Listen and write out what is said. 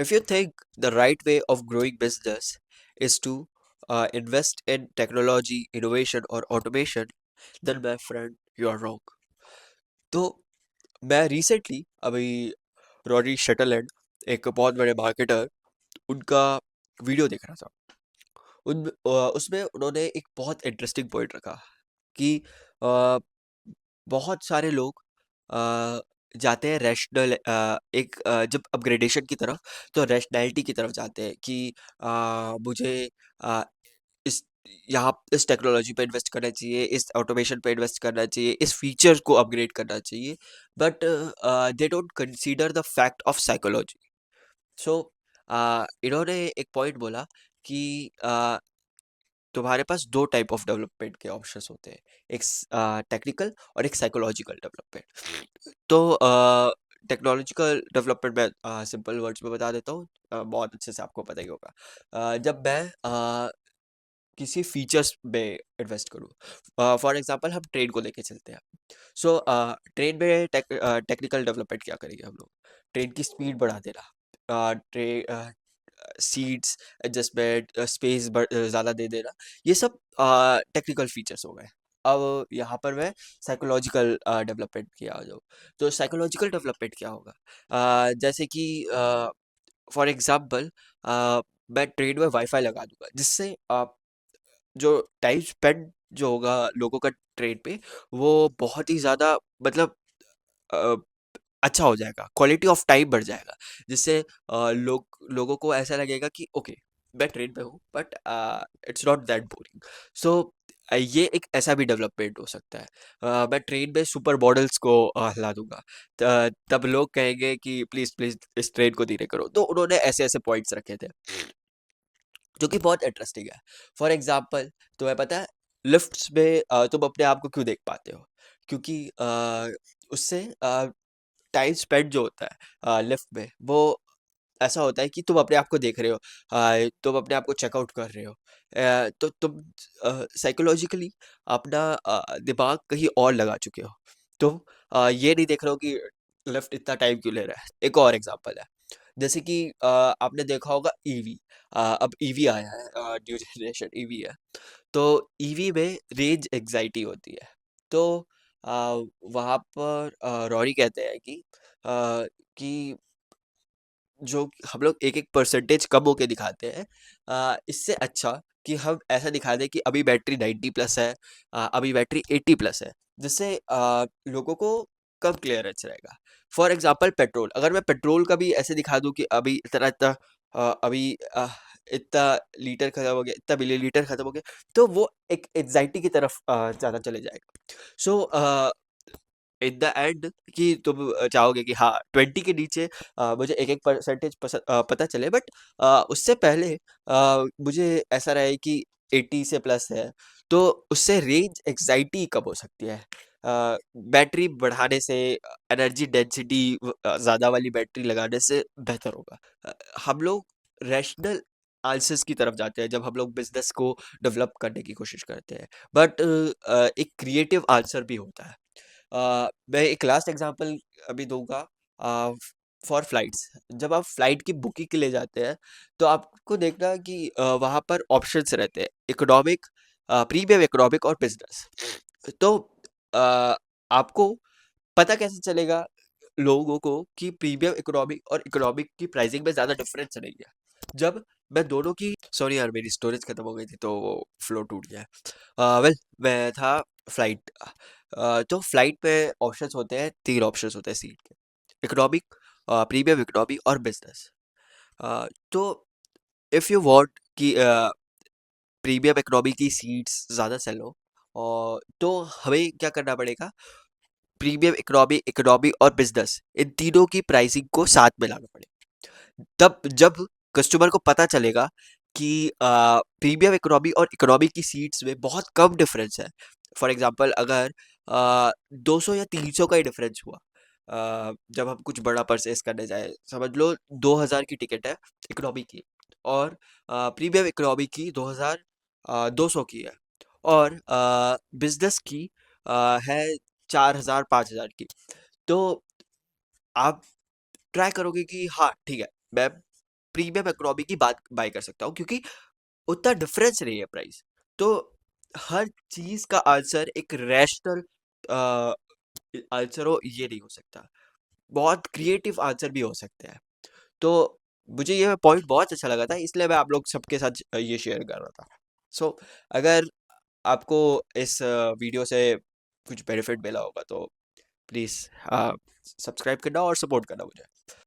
If you think the right way of growing business is to invest in technology, innovation, or automation, then my friend, you are wrong. तो मैं recently अभी Rory शटलैंड एक बहुत बड़े marketer उनका video देख रहा था। उसमें उन्होंने एक बहुत इंटरेस्टिंग पॉइंट रखा कि अ, बहुत सारे लोग अ, जाते हैं रैशनल जब अपग्रेडेशन की तरफ तो रैशनैलिटी की तरफ जाते हैं कि मुझे अ, इस यहाँ इस टेक्नोलॉजी पे इन्वेस्ट करना चाहिए, इस ऑटोमेशन पे इन्वेस्ट करना चाहिए, इस फीचर को अपग्रेड करना चाहिए, but they don't consider the fact of psychology. So इन्होंने एक पॉइंट बोला कि तुम्हारे पास दो टाइप ऑफ डेवलपमेंट के ऑप्शंस होते हैं, एक टेक्निकल और एक साइकोलॉजिकल डेवलपमेंट। तो टेक्नोलॉजिकल डेवलपमेंट मैं सिंपल वर्ड्स में बता देता हूँ, बहुत अच्छे से आपको पता ही होगा। जब मैं किसी फीचर्स में इन्वेस्ट करूँ, फॉर एग्जांपल हम ट्रेन को लेके चलते हैं। सो ट्रेन में टेक्निकल डेवलपमेंट क्या करेंगे हम लोग? ट्रेन की स्पीड बढ़ा देना, ट्रेन सीट्स एडजस्टमेंट, स्पेस ज़्यादा दे देना, ये सब टेक्निकल फीचर्स हो गए। अब यहाँ पर मैं साइकोलॉजिकल डेवलपमेंट की आ जाऊँ। तो साइकोलॉजिकल डेवलपमेंट क्या होगा? जैसे कि फॉर एग्जांपल मैं ट्रेन में वाईफाई लगा दूंगा, जिससे जो टाइम स्पेंड जो होगा लोगों का ट्रेन पे, वो बहुत ही ज़्यादा, मतलब अ, अच्छा हो जाएगा, क्वालिटी ऑफ टाइम बढ़ जाएगा, जिससे लोगों को ऐसा लगेगा कि ओके, मैं ट्रेन पे हूँ but it's not that boring. So ये एक ऐसा भी डेवलपमेंट हो सकता है। मैं ट्रेन में सुपर मॉडल्स को हिला दूंगा, तब लोग कहेंगे कि प्लीज प्लीज इस ट्रेन को धीरे करो। तो उन्होंने ऐसे ऐसे पॉइंट्स रखे थे जो कि बहुत इंटरेस्टिंग है। फॉर एग्जाम्पल, तुम्हें पता है लिफ्ट्स में तुम अपने आप को क्यों देख पाते हो? क्योंकि उससे टाइम स्पेंड जो होता है लिफ्ट में, वो ऐसा होता है कि तुम अपने आप को देख रहे हो, तुम अपने आप को चेकआउट कर रहे हो, तो तुम साइकोलॉजिकली अपना दिमाग कहीं और लगा चुके हो। तुम ये नहीं देख रहे हो कि लिफ्ट इतना टाइम क्यों ले रहा है। एक और एग्जांपल है, जैसे कि आपने देखा होगा ईवी। अब ईवी आया है, न्यू जनरेशन ईवी है। तो ईवी में रेंज एंग्जाइटी होती है। तो वहाँ पर रॉरी कहते हैं कि जो हम लोग एक-एक परसेंटेज कम होके दिखाते हैं, इससे अच्छा कि हम ऐसा दिखा दें कि अभी बैटरी 90 प्लस है, अभी बैटरी 80 प्लस है, जिससे लोगों को कम क्लियरेंस रहेगा। फॉर एग्जांपल पेट्रोल, अगर मैं पेट्रोल का भी ऐसे दिखा दूँ कि अभी इतना-इतना, अभी इतना लीटर खत्म हो गया, इतना मिलीलीटर खत्म हो गया, तो वो एक एंग्जायटी की तरफ ज़्यादा चले जाएगा। सो इन द एंड कि तुम चाहोगे कि हाँ 20 के नीचे मुझे एक एक परसेंटेज पता चले, बट उससे पहले मुझे ऐसा रहे कि 80 से प्लस है, तो उससे रेंज एग्जाइटी कम हो सकती है। बैटरी बढ़ाने से, एनर्जी डेंसिटी ज़्यादा वाली बैटरी लगाने से बेहतर होगा। अ, हम लोग रैशनल आंसर्स की तरफ जाते हैं जब हम लोग बिजनेस को डेवलप करने की कोशिश करते हैं, बट एक क्रिएटिव आंसर भी होता है। मैं एक लास्ट एग्जांपल अभी दूँगा, फॉर फ्लाइट्स। जब आप फ्लाइट की बुकिंग के लिए जाते हैं, तो आपको देखना कि वहाँ पर ऑप्शंस रहते हैं, इकोनॉमिक, प्रीमियम इकोनॉमिक और बिज़नेस। तो अ, आपको पता कैसे चलेगा लोगों को कि प्रीमियम इकोनॉमिक और इकोनॉमिक की प्राइसिंग में ज़्यादा डिफरेंस नहीं है? जब मैं दोनों की, सॉरी यार मेरी स्टोरेज खत्म हो गई थी तो वो फ्लो टूट गया। वेल, मैं था फ्लाइट। तो फ्लाइट में ऑप्शंस होते हैं, 3 ऑप्शंस होते हैं सीट के, इकोनॉमिक, प्रीमियम इकोनॉमी और बिज़नेस। तो इफ़ यू वांट कि प्रीमियम इकोनॉमी की सीट्स ज़्यादा सेल हो, और तो हमें क्या करना पड़ेगा, प्रीमियम इकोनॉमी, इकोनॉमी और बिज़नेस, इन तीनों की प्राइसिंग को साथ में लाना पड़ेगा। तब जब कस्टमर को पता चलेगा कि प्रीमियम इकोनॉमी और इकोनॉमी की सीट्स में बहुत कम डिफरेंस है। फॉर एग्जांपल, अगर 200 या 300 का ही डिफरेंस हुआ, जब हम कुछ बड़ा परचेज करने जाए, समझ लो 2000 की टिकट है इकोनॉमी की, और प्रीमियम इकोनॉमी की 2200 की है, और बिजनेस की है 4000 5000 की। तो आप ट्राई करोगे कि हाँ ठीक है, मैं प्रीमियम इकोनॉमी की बात बाय कर सकता हूँ, क्योंकि उतना डिफरेंस नहीं है प्राइस। तो हर चीज का आंसर एक रैशनल आंसर हो ये नहीं हो सकता, बहुत क्रिएटिव आंसर भी हो सकते हैं। तो मुझे ये पॉइंट बहुत अच्छा लगा था, इसलिए मैं आप लोग सबके साथ ये शेयर कर रहा था। सो अगर आपको इस वीडियो से कुछ बेनिफिट मिला होगा तो प्लीज़ सब्सक्राइब करना और सपोर्ट करना मुझे।